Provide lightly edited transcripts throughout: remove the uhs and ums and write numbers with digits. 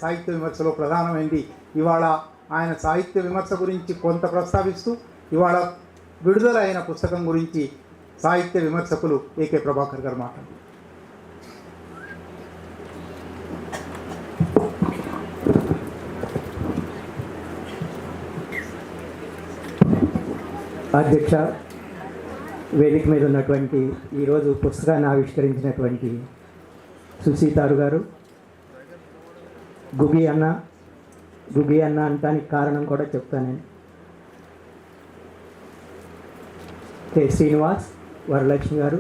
సాహిత్య విమర్శలో ప్రధానమైంది. ఇవాళ ఆయన సాహిత్య విమర్శ గురించి కొంత ప్రస్తావిస్తూ ఇవాళ విడుదల అయిన పుస్తకం గురించి సాహిత్య విమర్శకులు ఏకే ప్రభాకర్ గారు మాట్లాడారు. అధ్యక్ష, వేదిక మీద ఉన్నటువంటి ఈరోజు పుస్తకాన్ని ఆవిష్కరించినటువంటి సుసీతారు గారు, గుగి అన్న అంటానికి కారణం కూడా చెప్తాను. కె శ్రీనివాస్, వరలక్ష్మి గారు,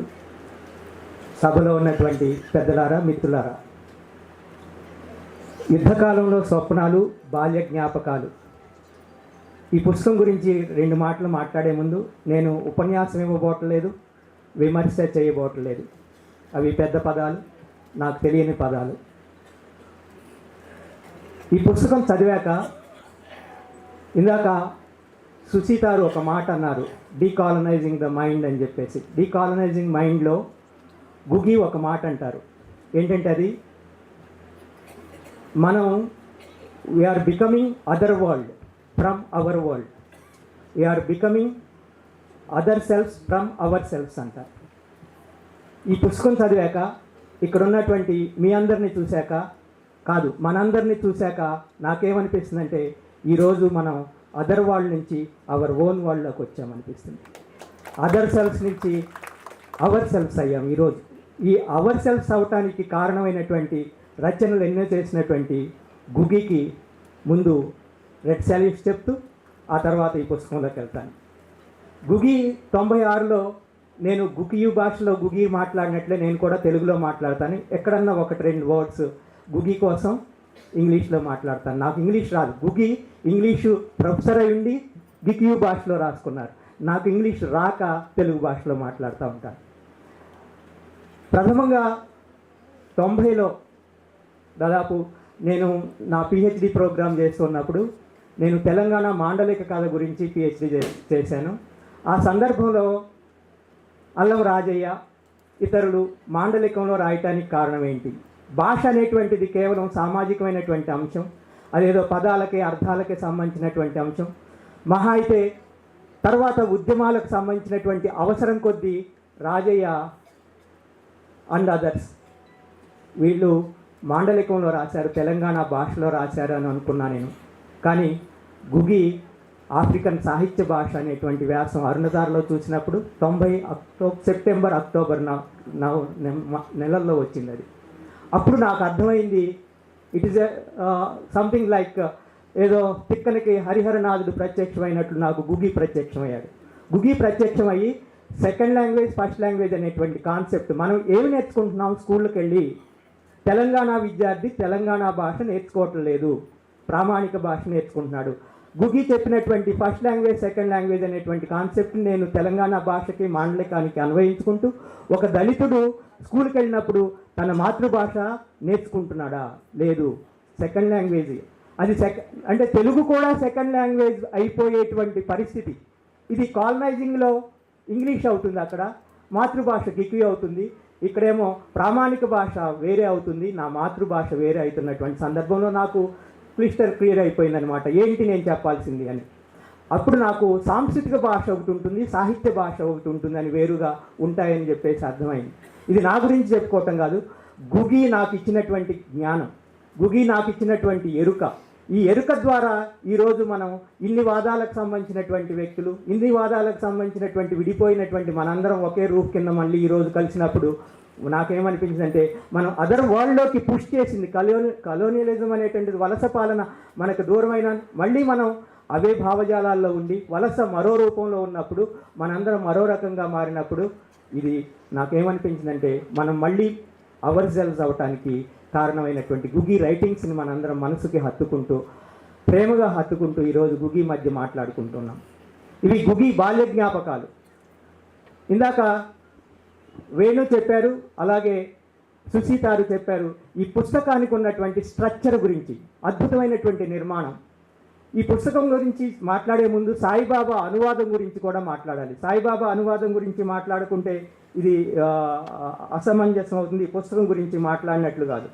సభలో ఉన్నటువంటి పెద్దలారా, మిత్రులారా, యుద్ధకాలంలో స్వప్నాలు, బాల్య జ్ఞాపకాలు, ఈ పుస్తకం గురించి 2 మాటలు మాట్లాడే ముందు నేను ఉపన్యాసం ఇవ్వబోట్లేదు, విమర్శ చేయబోట్లేదు. అవి పెద్ద పదాలు, నాకు తెలియని పదాలు. ఈ పుస్తకం చదివాక ఇందాక సుసీతారు ఒక మాట అన్నారు, డీకాలనైజింగ్ ద మైండ్ అని చెప్పేసి. డీకాలనైజింగ్ మైండ్లో గుగి ఒక మాట అంటారు. ఏంటంటే అది మనం we're becoming other world from our world, we're becoming other selves from our selves అంటారు. ఈ పుస్తకం చదివాక, ఇక్కడ ఉన్నటువంటి మీ అందరినీ చూశాక, కాదు మనందరినీ చూశాక నాకేమనిపిస్తుందంటే ఈరోజు మనం అదర్ వరల్డ్ నుంచి అవర్ ఓన్ వరల్డ్లోకి వచ్చామనిపిస్తుంది. అదర్ సెల్ఫ్స్ నుంచి అవర్ సెల్ఫ్స్ అయ్యాం. ఈరోజు ఈ అవర్ సెల్ఫ్స్ అవటానికి కారణమైనటువంటి రచనలు ఎన్నో చేసినటువంటి గుగికి ముందు రెడ్ సాల్యూట్స్ చెప్తూ ఆ తర్వాత ఈ పుస్తకంలోకి వెళ్తాను. గుగి 96లో నేను గుగియు భాషలో గుగి మాట్లాడినట్లే నేను కూడా తెలుగులో మాట్లాడతాను. ఎక్కడన్నా 1-2 వర్డ్స్ గుగి కోసం ఇంగ్లీష్లో మాట్లాడతాను. నాకు ఇంగ్లీష్ రాదు. గుగి ఇంగ్లీషు ప్రొఫెసర్ అయి ఉండి గుగియు భాషలో రాసుకున్నారు. నాకు ఇంగ్లీష్ రాక తెలుగు భాషలో మాట్లాడుతూ ఉంటాను. ప్రథమంగా 90లో దాదాపు నేను నా పిహెచ్డి ప్రోగ్రాం చేస్తున్నప్పుడు నేను తెలంగాణ మాండలిక కథ గురించి పిహెచ్డి చేశాను. ఆ సందర్భంలో అల్లం రాజయ్య ఇతరులు మాండలికంలో రాయటానికి కారణం ఏంటి? భాష అనేటువంటిది కేవలం సామాజికమైనటువంటి అంశం, అదేదో పదాలకే అర్థాలకే సంబంధించినటువంటి అంశం. మహా అయితే తర్వాత ఉద్యమాలకు సంబంధించినటువంటి అవసరం కొద్దీ రాజయ్య అండ్ అదర్స్ వీళ్ళు మాండలికంలో రాశారు, తెలంగాణ భాషలో రాశారు అని అనుకున్నా నేను. కానీ గుగి ఆఫ్రికన్ సాహిత్య భాష అనేటువంటి వ్యాసం అరుణధారలో చూసినప్పుడు 90 సెప్టెంబర్ అక్టోబర్ నెలల్లో వచ్చింది అది. అప్పుడు నాకు అర్థమైంది, ఇట్ ఈస్ సంథింగ్ లైక్ ఏదో తిక్కనికి హరిహరనాథుడు ప్రత్యక్షమైనట్లు నాకు గుగి ప్రత్యక్షమయ్యాడు. గుగి ప్రత్యక్షమయ్యి సెకండ్ లాంగ్వేజ్, ఫస్ట్ లాంగ్వేజ్ అనేటువంటి కాన్సెప్ట్ మనం ఏమి నేర్చుకుంటున్నాం? స్కూళ్ళకి వెళ్ళి తెలంగాణ విద్యార్థి తెలంగాణ భాష నేర్చుకోవటం లేదు, ప్రామాణిక భాష నేర్చుకుంటున్నాడు. గుగి చెప్పినటువంటి ఫస్ట్ లాంగ్వేజ్, సెకండ్ లాంగ్వేజ్ అనేటువంటి కాన్సెప్ట్ని నేను తెలంగాణ భాషకి, మాండలికానికి అన్వయించుకుంటూ, ఒక దళితుడు స్కూల్కి వెళ్ళినప్పుడు తన మాతృభాష నేర్చుకుంటున్నాడా? లేదు, సెకండ్ లాంగ్వేజ్ అది. అంటే తెలుగు కూడా సెకండ్ లాంగ్వేజ్ అయిపోయేటువంటి పరిస్థితి. ఇది కాలనైజింగ్లో ఇంగ్లీష్ అవుతుంది, అక్కడ మాతృభాష గిక్వి అవుతుంది, ఇక్కడేమో ప్రామాణిక భాష వేరే అవుతుంది, నా మాతృభాష వేరే అవుతున్నటువంటి సందర్భంలో నాకు క్లియర్ అయిపోయిందనమాట, ఏంటి నేను చెప్పాల్సింది అని. అప్పుడు నాకు సాంస్కృతిక భాష ఒకటి ఉంటుంది, సాహిత్య భాష ఒకటి ఉంటుంది అని వేరుగా ఉంటాయని చెప్పేసి అర్థమైంది. ఇది నా గురించి చెప్పుకోవటం కాదు, గుగి నాకు ఇచ్చినటువంటి జ్ఞానం, గుగి నాకు ఇచ్చినటువంటి ఎరుక. ఈ ఎరుక ద్వారా ఈరోజు మనం ఇన్ని వాదాలకు సంబంధించినటువంటి వ్యక్తులు, ఇన్ని వాదాలకు సంబంధించినటువంటి విడిపోయినటువంటి మనందరం ఒకే రూఫ్ కింద మళ్ళీ ఈరోజు కలిసినప్పుడు నాకేమనిపించిందంటే, మనం అదర్ వరల్డ్లోకి పుష్ చేసింది కలోనియలిజం అనేటువంటిది, వలస పాలన మనకు దూరమైన, మళ్ళీ మనం అవే భావజాలాల్లో ఉండి వలస మరో రూపంలో ఉన్నప్పుడు, మనందరం మరో రకంగా మారినప్పుడు, ఇది నాకేమనిపించిందంటే మనం మళ్ళీ అవర్ సెల్స్ అవటానికి కారణమైనటువంటి గుగి రైటింగ్స్ని మనందరం మనసుకి హత్తుకుంటూ, ప్రేమగా హత్తుకుంటూ ఈరోజు గుగి మధ్య మాట్లాడుకుంటున్నాం. ఇవి గుగి బాల్య జ్ఞాపకాలు. ఇందాక వేణు చెప్పారు, అలాగే సుసీతారు చెప్పారు ఈ పుస్తకానికి ఉన్నటువంటి స్ట్రక్చర్ గురించి, అద్భుతమైనటువంటి నిర్మాణం. ఈ పుస్తకం గురించి మాట్లాడే ముందు సాయిబాబా అనువాదం గురించి కూడా మాట్లాడాలి. సాయిబాబా అనువాదం గురించి మాట్లాడుకుంటే ఇది అసమంజసం అవుతుంది, పుస్తకం గురించి మాట్లాడినట్లు కాదు.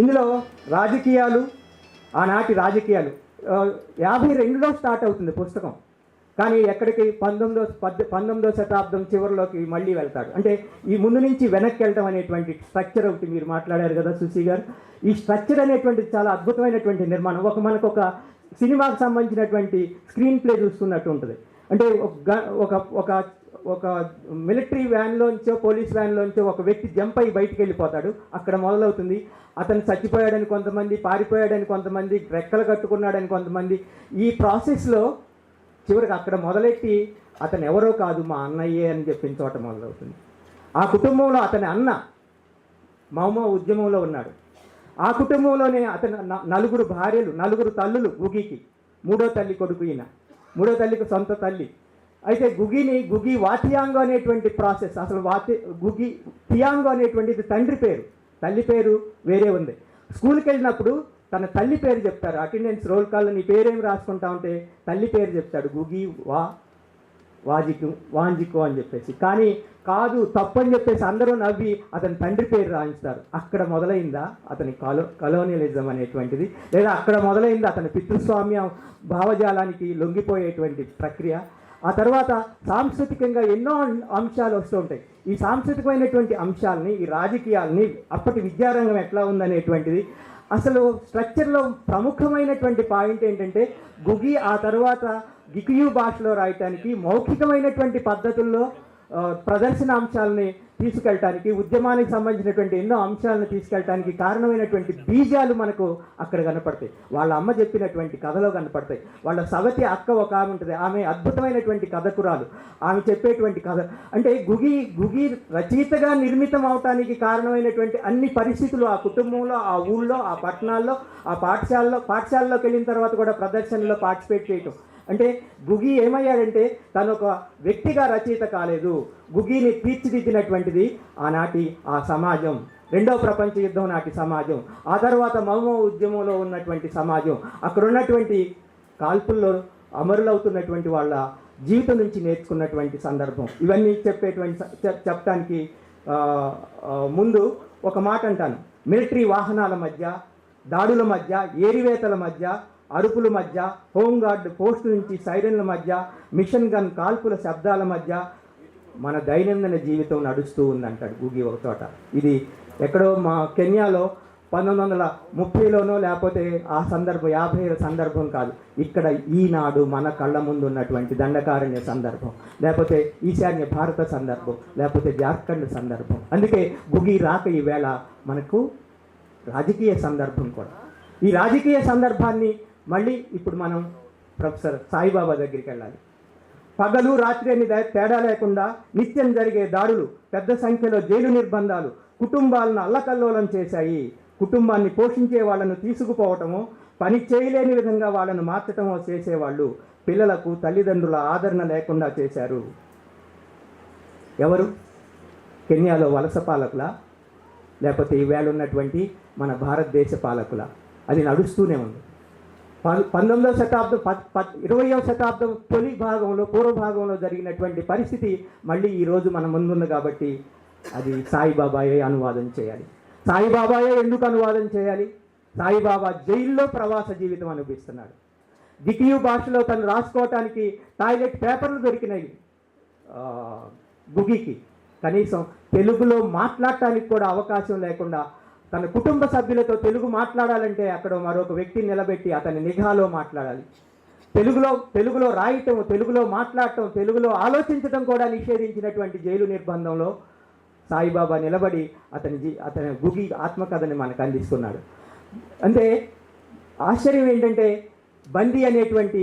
ఇందులో రాజకీయాలు, ఆనాటి రాజకీయాలు 52లో స్టార్ట్ అవుతుంది పుస్తకం. కానీ ఎక్కడికి 19వ శతాబ్దం చివరిలోకి మళ్ళీ వెళ్తాడు. అంటే ఈ ముందు నుంచి వెనక్కి వెళ్ళటం అనేటువంటి స్ట్రక్చర్ ఒకటి మీరు మాట్లాడారు కదా సుశీ గారు. ఈ స్ట్రక్చర్ అనేటువంటిది చాలా అద్భుతమైనటువంటి నిర్మాణం. మనకు ఒక సినిమాకు సంబంధించినటువంటి స్క్రీన్ ప్లే చూస్తున్నట్టు ఉంటుంది. అంటే ఒక మిలిటరీ వ్యాన్లోంచో పోలీస్ వ్యాన్లోంచో ఒక వ్యక్తి జంప్ అయ్యి బయటికి వెళ్ళిపోతాడు. అక్కడ మొదలవుతుంది. అతను చచ్చిపోయాడని కొంతమంది, పారిపోయాడని కొంతమంది, రెక్కలు కట్టుకున్నాడని కొంతమంది. ఈ ప్రాసెస్లో చివరికి అక్కడ మొదలెట్టి అతను ఎవరో కాదు మా అన్నయ్యే అని చెప్పిన చోట మొదలవుతుంది. ఆ కుటుంబంలో అతని అన్న మౌమా ఉద్యమంలో ఉన్నాడు. ఆ కుటుంబంలోనే అతను 4 భార్యలు, 4 తల్లులు గుగికి. 3వ తల్లి కొడుకు ఈయన. 3వ తల్లికి సొంత తల్లి. అయితే గుగి వాతియాంగో అనేటువంటి ప్రాసెస్, అసలు గుగి టియాంగో అనేటువంటిది తండ్రి పేరు, తల్లి పేరు వేరే ఉంది. స్కూల్కి వెళ్ళినప్పుడు తన తల్లి పేరు చెప్తారు. అటెండెన్స్ రోల్ కాల్లో నీ పేరేం రాసుకుంటా ఉంటే తల్లి పేరు చెప్తాడు, గుగి వాంజికో అని చెప్పేసి. కానీ కాదు, తప్పని చెప్పేసి అందరూ నవ్వి అతని తండ్రి పేరు రాయించుతారు. అక్కడ మొదలైందా అతని కలోనియలిజం అనేటువంటిది, లేదా అక్కడ మొదలైందా అతని పితృస్వామ్య భావజాలానికి లొంగిపోయేటువంటి ప్రక్రియ. ఆ తర్వాత సాంస్కృతికంగా ఎన్నో అంశాలు వస్తూ ఉంటాయి. ఈ సాంస్కృతికమైనటువంటి అంశాలని, ఈ రాజకీయాలని, అప్పటి విద్యారంగం ఎట్లా ఉందనేటువంటిది, అసలు స్ట్రక్చర్లో ప్రముఖమైనటువంటి పాయింట్ ఏంటంటే గుగి ఆ తర్వాత గికియు భాషలో రాయటానికి, మౌఖికమైనటువంటి పద్ధతుల్లో ప్రదర్శన అంశాలని తీసుకెళ్ళటానికి, ఉద్యమానికి సంబంధించినటువంటి ఎన్నో అంశాలను తీసుకెళ్ళటానికి కారణమైనటువంటి బీజాలు మనకు అక్కడ కనపడతాయి. వాళ్ళ అమ్మ చెప్పినటువంటి కథలో కనపడతాయి. వాళ్ళ సవతి అక్క ఒక ఆమె ఉంటుంది, ఆమె అద్భుతమైనటువంటి కథకురాలు. ఆమె చెప్పేటువంటి కథ అంటే గుగి రచయితగా నిర్మితం అవటానికి కారణమైనటువంటి అన్ని పరిస్థితులు ఆ కుటుంబంలో, ఆ ఊళ్ళో, ఆ పట్టణాల్లో, ఆ పాఠశాలలోకి వెళ్ళిన తర్వాత కూడా ప్రదర్శనలో పార్టిసిపేట్ చేయటం. అంటే గుగి ఏమయ్యాడంటే తను ఒక వ్యక్తిగా రచయిత కాలేదు. గుగిని తీర్చిదిద్దినటువంటిది ఆనాటి ఆ సమాజం, 2వ ప్రపంచ యుద్ధం నాటి సమాజం, ఆ తర్వాత మౌమో ఉద్యమంలో ఉన్నటువంటి సమాజం, అక్కడ ఉన్నటువంటి కాల్పుల్లో అమరులవుతున్నటువంటి వాళ్ళ జీవితం నుంచి నేర్చుకున్నటువంటి సందర్భం. ఇవన్నీ చెప్పడానికి ముందు ఒక మాట అంటాను. మిలిటరీ వాహనాల మధ్య, దాడుల మధ్య, ఏరివేతల మధ్య, అరుపుల మధ్య, హోంగార్డ్ పోస్టు నుంచి సైరన్ల మధ్య, మిషన్ గన్ కాల్పుల శబ్దాల మధ్య మన దైనందిన జీవితం నడుస్తూ ఉందంటాడు గుగి ఒక చోట. ఇది ఎక్కడో మా కెన్యాలో 1930లోనో లేకపోతే ఆ సందర్భం 50 సందర్భం కాదు, ఇక్కడ ఈనాడు మన కళ్ళ ముందు ఉన్నటువంటి దండకారణ్య సందర్భం, లేకపోతే ఈశాన్య భారత సందర్భం, లేకపోతే జార్ఖండ్ సందర్భం. అందుకే గుగి రాక ఈవేళ మనకు రాజకీయ సందర్భం కూడా. ఈ రాజకీయ సందర్భాన్ని మళ్ళీ ఇప్పుడు మనం ప్రొఫెసర్ సాయిబాబా దగ్గరికి వెళ్ళాలి. పగలు రాత్రి అని తేడా లేకుండా నిత్యం జరిగే దాడులు, పెద్ద సంఖ్యలో జైలు నిర్బంధాలు కుటుంబాలను అల్లకల్లోలం చేశాయి. కుటుంబాన్ని పోషించే వాళ్ళను తీసుకుపోవటమో, పని చేయలేని విధంగా వాళ్ళను మార్చటమో చేసేవాళ్ళు పిల్లలకు తల్లిదండ్రుల ఆదరణ లేకుండా చేశారు. ఎవరు? కెన్యాలో వలస పాలకులా, లేకపోతే ఈవేళ ఉన్నటువంటి మన భారతదేశ పాలకుల? అది నడుస్తూనే ఉంది. 19వ శతాబ్దం 20వ శతాబ్దం తొలి భాగంలో, పూర్వ భాగంలో జరిగినటువంటి పరిస్థితి మళ్ళీ ఈరోజు మన ముందుంది. కాబట్టి అది సాయిబాబాయే అనువాదం చేయాలి. సాయిబాబాయే ఎందుకు అనువాదం చేయాలి? సాయిబాబా జైల్లో ప్రవాస జీవితం అనిపిస్తున్నాడు. గికియు భాషలో తను రాసుకోవటానికి టాయిలెట్ పేపర్లు దొరికినాయి గుగికి. కనీసం తెలుగులో మాట్లాడటానికి కూడా అవకాశం లేకుండా తన కుటుంబ సభ్యులతో తెలుగు మాట్లాడాలంటే అక్కడ మరొక వ్యక్తిని నిలబెట్టి అతని నిఘాలో మాట్లాడాలి. తెలుగులో రాయటం, తెలుగులో మాట్లాడటం, తెలుగులో ఆలోచించడం కూడా నిషేధించినటువంటి జైలు నిర్బంధంలో సాయిబాబా నిలబడి అతని గుగి ఆత్మకథని మనకు అందిస్తున్నాడు. అంటే ఆశ్చర్యం ఏంటంటే బందీ అనేటువంటి,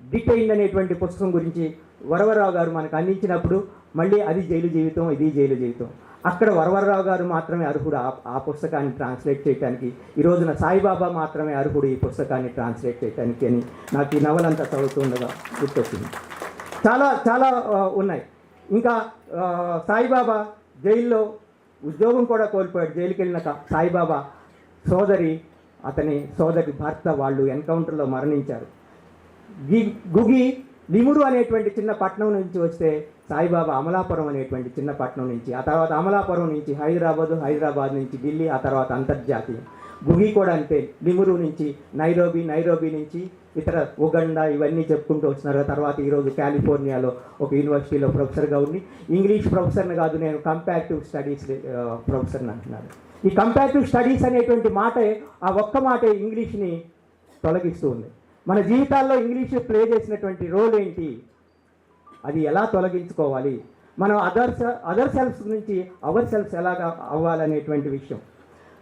డిటైన్డ్ అనేటువంటి పుస్తకం గురించి వరవరరావు గారు మనకు అందించినప్పుడు మళ్ళీ అది జైలు జీవితం, ఇది జైలు జీవితం. అక్కడ వరవరరావు గారు మాత్రమే అర్హుడు ఆ పుస్తకాన్ని ట్రాన్స్లేట్ చేయడానికి. ఈ రోజున సాయిబాబా మాత్రమే అర్హుడు ఈ పుస్తకాన్ని ట్రాన్స్లేట్ చేయడానికి అని నాకు ఈ నవలంతా చదువుతుండగా గుర్తొచ్చింది. చాలా చాలా ఉన్నాయి. ఇంకా సాయిబాబా జైల్లో ఉద్యోగం కూడా కోల్పోయాడు. జైలుకి వెళ్ళిన సాయిబాబా అతని సోదరి భర్త వాళ్ళు ఎన్కౌంటర్లో మరణించారు. గుగి లిమురు అనేటువంటి చిన్న పట్టణం నుంచి వస్తే సాయిబాబా అమలాపురం అనేటువంటి చిన్న పట్టణం నుంచి, ఆ తర్వాత అమలాపురం నుంచి హైదరాబాద్ నుంచి ఢిల్లీ, ఆ తర్వాత అంతర్జాతీయం. గుగి కూడా అంతే, లిమురు నుంచి నైరోబీ నుంచి ఇతర ఉగండా ఇవన్నీ చెప్పుకుంటూ వస్తున్నారు. తర్వాత ఈరోజు కాలిఫోర్నియాలో ఒక యూనివర్సిటీలో ప్రొఫెసర్గా ఉండి ఇంగ్లీష్ ప్రొఫెసర్ని కాదు, నేను కంపారిటివ్ స్టడీస్ ప్రొఫెసర్ని అంటున్నారు. ఈ కంపారిటివ్ స్టడీస్ అనేటువంటి మాటే, ఆ ఒక్క మాటే ఇంగ్లీష్ని తొలగిస్తూ ఉంది. మన జీవితాల్లో ఇంగ్లీష్ ప్లే చేసినటువంటి రోల్ ఏంటి, అది ఎలా తొలగించుకోవాలి, మనం అదర్ సెల్ఫ్స్ నుంచి అవర్ సెల్ఫ్స్ ఎలాగా అవ్వాలనేటువంటి విషయం.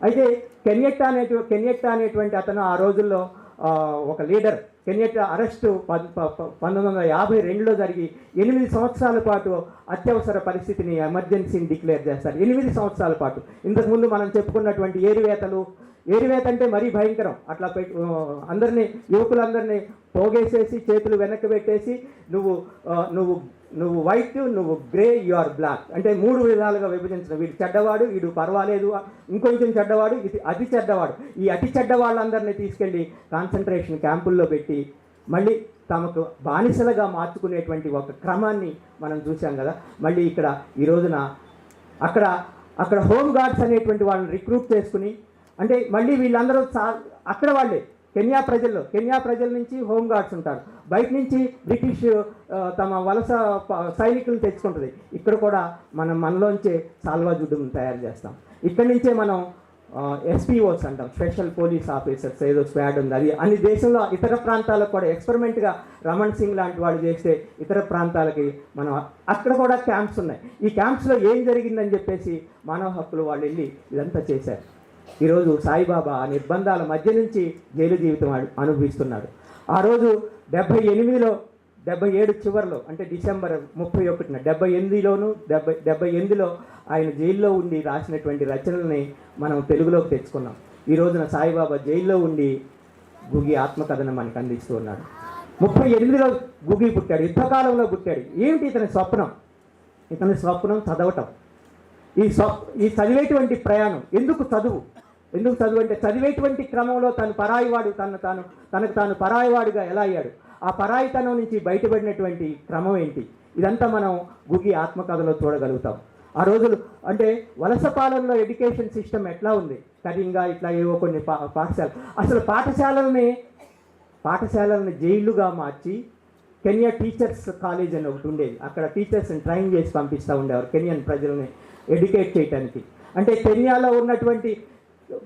అయితే కెన్యెట్టా అనేటువంటి అతను ఆ రోజుల్లో ఒక లీడర్. కెన్యెట్టా అరెస్టు 1952లో జరిగి 8 సంవత్సరాల పాటు అత్యవసర పరిస్థితిని, ఎమర్జెన్సీని డిక్లేర్ చేస్తారు. 8 సంవత్సరాల పాటు. ఇంతకుముందు మనం చెప్పుకున్నటువంటి ఏరివేత అంటే మరీ భయంకరం. అట్లా యువకులందరినీ పోగేసేసి చేతులు వెనక్కి పెట్టేసి నువ్వు వైట్, నువ్వు గ్రే, యు ఆర్ బ్లాక్ అంటే 3 విధాలుగా విభజించడం. వీడు చెడ్డవాడు, వీడు పర్వాలేదు, ఇంకొంచెం చెడ్డవాడు, ఇది అతి చెడ్డవాడు. ఈ అతి చెడ్డ వాళ్ళందరినీ తీసుకెళ్ళి కాన్సన్ట్రేషన్ క్యాంపుల్లో పెట్టి మళ్ళీ తమకు బానిసలుగా మార్చుకునేటువంటి ఒక క్రమాన్ని మనం చూసాం కదా. మళ్ళీ ఇక్కడ ఈ రోజున అక్కడ హోమ్ గార్డ్స్ అనేటువంటి వాళ్ళని రిక్రూట్ చేసుకుని, అంటే మళ్ళీ వీళ్ళందరూ అక్కడ వాళ్ళే కెన్యా ప్రజల నుంచి హోమ్ గార్డ్స్ ఉంటారు. బయట నుంచి బ్రిటిష్ తమ వలస సైనికులను తెచ్చుకుంటుంది. ఇక్కడ కూడా మనలోంచే సాల్వా జుడ్డును తయారు చేస్తాం. ఇక్కడి నుంచే మనం ఎస్పీఓస్ అంటాం, స్పెషల్ పోలీస్ ఆఫీసర్స్, ఏదో స్క్వాడ్ ఉంది. అది అన్ని దేశంలో ఇతర ప్రాంతాలకు కూడా ఎక్స్పెరిమెంట్గా రమణ్ సింగ్ లాంటి వాళ్ళు చేస్తే ఇతర ప్రాంతాలకి మనం అక్కడ కూడా క్యాంప్స్ ఉన్నాయి. ఈ క్యాంప్స్లో ఏం జరిగిందని చెప్పేసి మానవ హక్కులు వాళ్ళు వెళ్ళి ఇదంతా చేశారు. ఈరోజు సాయిబాబా ఆ నిర్బంధాల మధ్య నుంచి జైలు జీవితం అనుభవిస్తున్నాడు. ఆ రోజు 77 చివరిలో, అంటే డిసెంబర్ 31న 78లో ఆయన జైల్లో ఉండి రాసినటువంటి రచనల్ని మనం తెలుగులోకి తెచ్చుకున్నాం. ఈ రోజున సాయిబాబా జైల్లో ఉండి గుగి ఆత్మకథను మనకు అందిస్తూ ఉన్నాడు. 38లో గుగి పుట్టాడు, యుద్ధకాలంలో పుట్టాడు. ఏమిటి ఇతని స్వప్నం? ఇతని స్వప్నం చదవటం. ఈ చదివేటువంటి ప్రయాణం. ఎందుకు చదువు అంటే చదివేటువంటి క్రమంలో తనకు తాను పరాయివాడుగా ఎలా అయ్యాడు, ఆ పరాయితనం నుంచి బయటపడినటువంటి క్రమం ఏంటి, ఇదంతా మనం గుగి ఆత్మకథలో చూడగలుగుతాం. ఆ రోజులు అంటే వలస పాలనలో ఎడ్యుకేషన్ సిస్టమ్ ఎట్లా ఉంది, కఠినంగా ఇట్లా ఏవో కొన్ని అసలు పాఠశాలలను జైళ్ళుగా మార్చి కెన్యా టీచర్స్ కాలేజ్ అని ఒకటి ఉండేది. అక్కడ టీచర్స్ని ట్రైన్ చేసి పంపిస్తూ ఉండేవారు కెన్యన్ ప్రజలని ఎడ్యుకేట్ చేయడానికి. అంటే కెన్యాలో ఉన్నటువంటి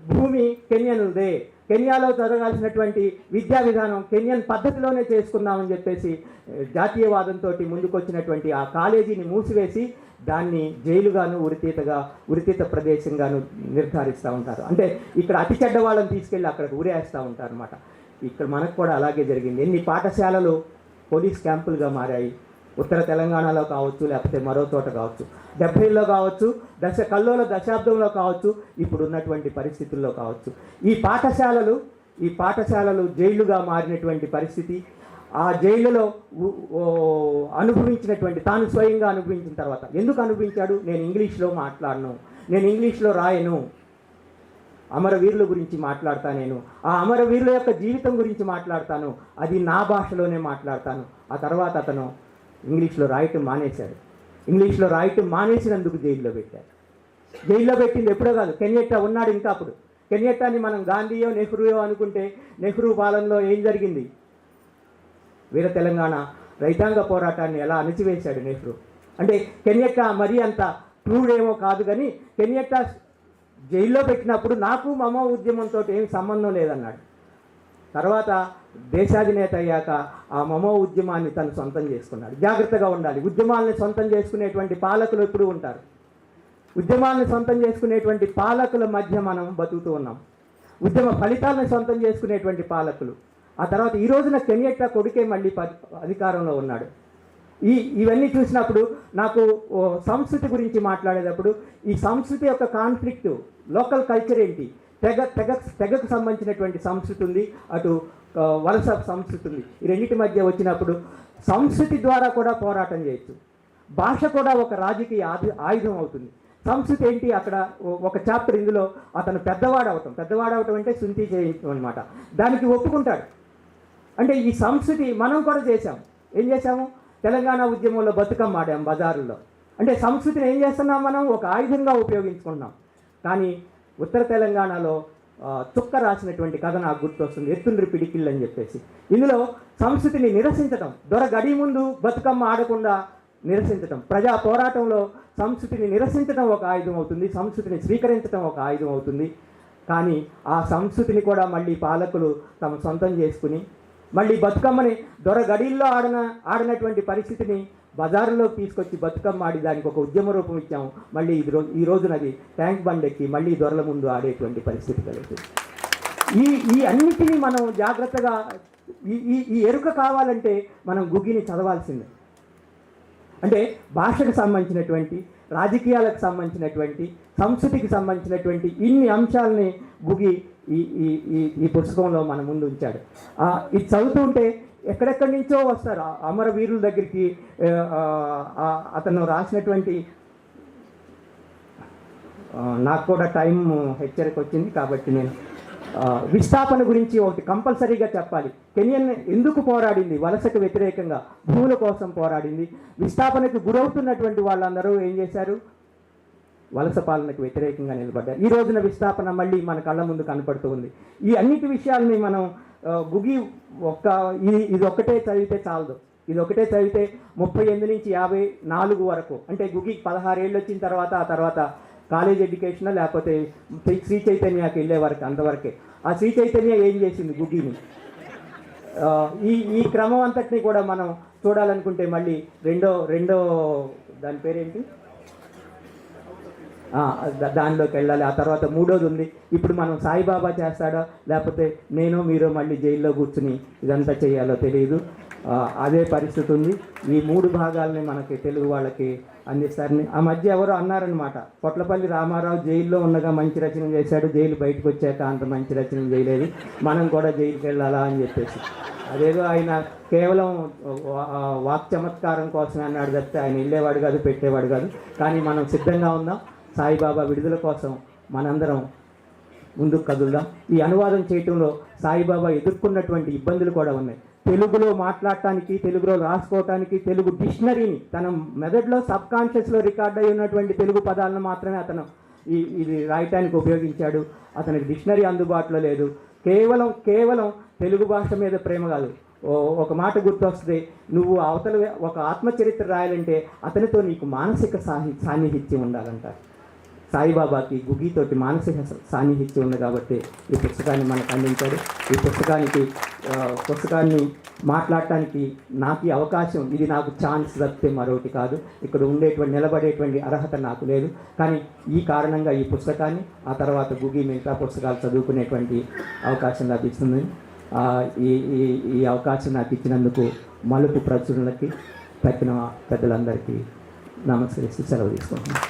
భూమి కెన్యనుదే, కెన్యాలో జరగాల్సినటువంటి విద్యా విధానం కెన్యన్ పద్ధతిలోనే చేసుకుందామని చెప్పేసి జాతీయవాదంతో ముందుకొచ్చినటువంటి ఆ కాలేజీని మూసివేసి దాన్ని జైలుగాను ఉరితీత ప్రదేశంగాను నిర్ధారిస్తూ ఉంటారు. అంటే ఇక్కడ అతి చెడ్డ వాళ్ళని తీసుకెళ్ళి అక్కడికి ఉరేస్తూ ఉంటారు అన్నమాట. ఇక్కడ మనకు కూడా అలాగే జరిగింది. ఎన్ని పాఠశాలలు పోలీస్ క్యాంపులుగా మారాయి. ఉత్తర తెలంగాణలో కావచ్చు, లేకపోతే మరో చోట కావచ్చు, 70లో కావచ్చు, కల్లోల దశాబ్దంలో కావచ్చు, ఇప్పుడు ఉన్నటువంటి పరిస్థితుల్లో కావచ్చు. ఈ పాఠశాలలు జైళ్ళుగా మారినటువంటి పరిస్థితి. ఆ జైలులో అనుభవించినటువంటి, తాను స్వయంగా అనుభవించిన తర్వాత ఎందుకు అనుభవించాడు? నేను ఇంగ్లీష్లో మాట్లాడను, నేను ఇంగ్లీష్లో రాయను, అమరవీరుల గురించి మాట్లాడతా, నేను ఆ అమరవీరుల యొక్క జీవితం గురించి మాట్లాడతాను, అది నా భాషలోనే మాట్లాడతాను. ఆ తర్వాత అతను ఇంగ్లీష్లో రాయటం మానేశాడు. ఇంగ్లీష్లో రాయటం మానేసినందుకు జైల్లో పెట్టారు. జైల్లో పెట్టింది ఎప్పుడో కాదు, కెన్యెట్టా ఉన్నాడు ఇంకా అప్పుడు. కెన్యెట్టాని మనం గాంధీయో నెహ్రూయో అనుకుంటే, నెహ్రూ పాలనలో ఏం జరిగింది? వీర తెలంగాణ రైతాంగ పోరాటాన్ని ఎలా అణిచివేశాడు నెహ్రూ. అంటే కెన్యెట్టా మరీ అంత క్రూడేమో కాదు, కానీ కెన్యెట్టా జైల్లో పెట్టినప్పుడు నాకు మమో ఉద్యమంతో ఏమి సంబంధం లేదన్నాడు. తర్వాత దేశాధినేత అయ్యాక ఆ మమో ఉద్యమాన్ని తను సొంతం చేసుకున్నాడు. జాగ్రత్తగా ఉండాలి. ఉద్యమాలను సొంతం చేసుకునేటువంటి పాలకులు ఎప్పుడూ ఉంటారు. ఉద్యమాలను సొంతం చేసుకునేటువంటి పాలకుల మధ్య మనం బతుకుతూ ఉన్నాం. ఉద్యమ ఫలితాలను సొంతం చేసుకునేటువంటి పాలకులు. ఆ తర్వాత ఈ రోజున కెన్యెట్టా కొడుకే మళ్ళీ అధికారంలో ఉన్నాడు. ఇవన్నీ చూసినప్పుడు నాకు సంస్కృతి గురించి మాట్లాడేటప్పుడు ఈ సంస్కృతి యొక్క కాన్ఫ్లిక్ట్, లోకల్ కల్చర్ ఏంటి, తెగకు సంబంధించినటువంటి సంస్కృతి ఉంది, అటు వలస సంస్కృతి ఉంది. ఈ రెండింటి మధ్య వచ్చినప్పుడు సంస్కృతి ద్వారా కూడా పోరాటం చేయొచ్చు. భాష కూడా ఒక రాజకీయ ఆయుధం అవుతుంది. సంస్కృతి ఏంటి? అక్కడ ఒక చాప్టర్ ఇందులో అతను పెద్దవాడవటం అంటే శుంఠి చేయించడం అనమాట. దానికి ఒప్పుకుంటాడు. అంటే ఈ సంస్కృతి మనం కూడా చేశాం. ఏం చేశాము? తెలంగాణ ఉద్యమంలో బతుకమ్మ ఆడాం బజారుల్లో. అంటే సంస్కృతిని ఏం చేస్తున్నాం మనం? ఒక ఆయుధంగా ఉపయోగించుకుంటున్నాం. కానీ ఉత్తర తెలంగాణలో చుక్క రాసినటువంటి కథ నాకు గుర్తొస్తుంది, ఎత్తుండ్రి పిడికిళ్ళు అని చెప్పేసి. ఇందులో సంస్కృతిని నిరసించటం, దొర గడి ముందు బతుకమ్మ ఆడకుండా నిరసించటం, ప్రజా పోరాటంలో సంస్కృతిని నిరసించడం ఒక ఆయుధం అవుతుంది, సంస్కృతిని స్వీకరించడం ఒక ఆయుధం అవుతుంది. కానీ ఆ సంస్కృతిని కూడా మళ్ళీ పాలకులు తమ సొంతం చేసుకుని మళ్ళీ బతుకమ్మని దొర గడిల్లో ఆడినటువంటి పరిస్థితిని బజారులో తీసుకొచ్చి బతుకమ్మ ఆడి దానికి ఒక ఉద్యమ రూపం ఇచ్చాము. మళ్ళీ ఈ రోజున అది ట్యాంక్ బండ్ ఎక్కి మళ్ళీ దొరల ముందు ఆడేటువంటి పరిస్థితి కలుగుతుంది. ఈ అన్నిటినీ మనం జాగ్రత్తగా ఈ ఎరుక కావాలంటే మనం గుగ్గిని చదవాల్సిందే. అంటే భాషకు సంబంధించినటువంటి, రాజకీయాలకు సంబంధించినటువంటి, సంస్కృతికి సంబంధించినటువంటి ఇన్ని అంశాలని గుగి ఈ పుస్తకంలో మన ముందు ఉంచాడు. ఇది చదువుతుంటే ఎక్కడెక్కడి నుంచో వస్తారు అమరవీరుల దగ్గరికి. అతను రాసినటువంటి, నాకు కూడా టైం హెచ్చరిక వచ్చింది కాబట్టి నేను విస్థాపన గురించి ఒకటి కంపల్సరీగా చెప్పాలి. కెనియన్ ఎందుకు పోరాడింది? వలసకు వ్యతిరేకంగా, భూముల కోసం పోరాడింది. విస్థాపనకు గురవుతున్నటువంటి వాళ్ళందరూ ఏం చేశారు? వలస పాలనకు వ్యతిరేకంగా నిలబడ్డారు. ఈ రోజున విస్థాపన మళ్ళీ మన కళ్ళ ముందు కనపడుతూ ఉంది. ఈ అన్నిటి విషయాల్ని మనం గుగి ఇది ఒక్కటే చదివితే చాలదు. ఇది ఒకటే చదివితే 38 నుంచి 54 వరకు, అంటే గుగికి 16 ఏళ్ళు వచ్చిన తర్వాత ఆ తర్వాత కాలేజ్ ఎడ్యుకేషన్ లేకపోతే శ్రీ చైతన్యకి వెళ్ళే వరకు, అంతవరకే. ఆ శ్రీ చైతన్య ఏం చేసింది గుగిని, ఈ క్రమం అంతటిని కూడా మనం చూడాలనుకుంటే మళ్ళీ రెండో దాని పేరేంటి, దానిలోకి వెళ్ళాలి. ఆ తర్వాత మూడోది ఉంది. ఇప్పుడు మనం సాయిబాబా చేస్తాడో లేకపోతే నేను మీరు మళ్ళీ జైల్లో కూర్చుని ఇదంతా చేయాలో తెలియదు. అదే పరిస్థితి ఉంది. ఈ 3 భాగాలని మనకి తెలుగు వాళ్ళకి అందిస్తారని ఆ మధ్య ఎవరో అన్నారనమాట. పొట్లపల్లి రామారావు జైల్లో ఉండగా మంచి రచన చేశాడు, జైలు బయటకు వచ్చాక అంత మంచి రచన చేయలేదు, మనం కూడా జైలుకి వెళ్ళాలా అని చెప్పేసి. అదేదో ఆయన కేవలం వాక్ చమత్కారం కోసం అన్నాడు తప్పితే ఆయన వెళ్ళేవాడు కాదు, పెట్టేవాడు కాదు. కానీ మనం సిద్ధంగా ఉందాం. సాయిబాబా విడుదల కోసం మనందరం ముందుకు కదులుదాం. ఈ అనువాదం చేయటంలో సాయిబాబా ఎదుర్కొన్నటువంటి ఇబ్బందులు కూడా ఉన్నాయి. తెలుగులో మాట్లాడటానికి, తెలుగులో రాసుకోవటానికి, తెలుగు డిక్షనరీని తన మెదడులో సబ్కాన్షియస్లో రికార్డ్ అయి ఉన్నటువంటి తెలుగు పదాలను మాత్రమే అతను ఇది రాయటానికి ఉపయోగించాడు. అతనికి డిక్షనరీ అందుబాటులో లేదు. కేవలం తెలుగు భాష మీద ప్రేమ కాదు. ఒక మాట గుర్తొస్తుంది, నువ్వు అవతల ఒక ఆత్మచరిత్ర రాయాలంటే అతనితో నీకు మానసిక సాన్నిహిత్యం ఉండాలంటారు. సాయిబాబాకి గుగితోటి మానసిక సాన్నిహిత్యం ఉంది కాబట్టి ఈ పుస్తకాన్ని మనకు అందించాడు. ఈ పుస్తకాన్ని మాట్లాడటానికి నాకు ఈ అవకాశం, ఇది నాకు ఛాన్స్ తప్పితే మరొకటి కాదు. ఇక్కడ నిలబడేటువంటి అర్హత నాకు లేదు. కానీ ఈ కారణంగా ఈ పుస్తకాన్ని, ఆ తర్వాత గుగి మిగతా పుస్తకాలు చదువుకునేటువంటి అవకాశం లభిస్తుంది. ఈ అవకాశం నాకు ఇచ్చినందుకు మలుపు ప్రచురణలకి తక్కిన పెద్దలందరికీ నమస్కరిస్తూ సెలవు తీసుకుంటున్నాను.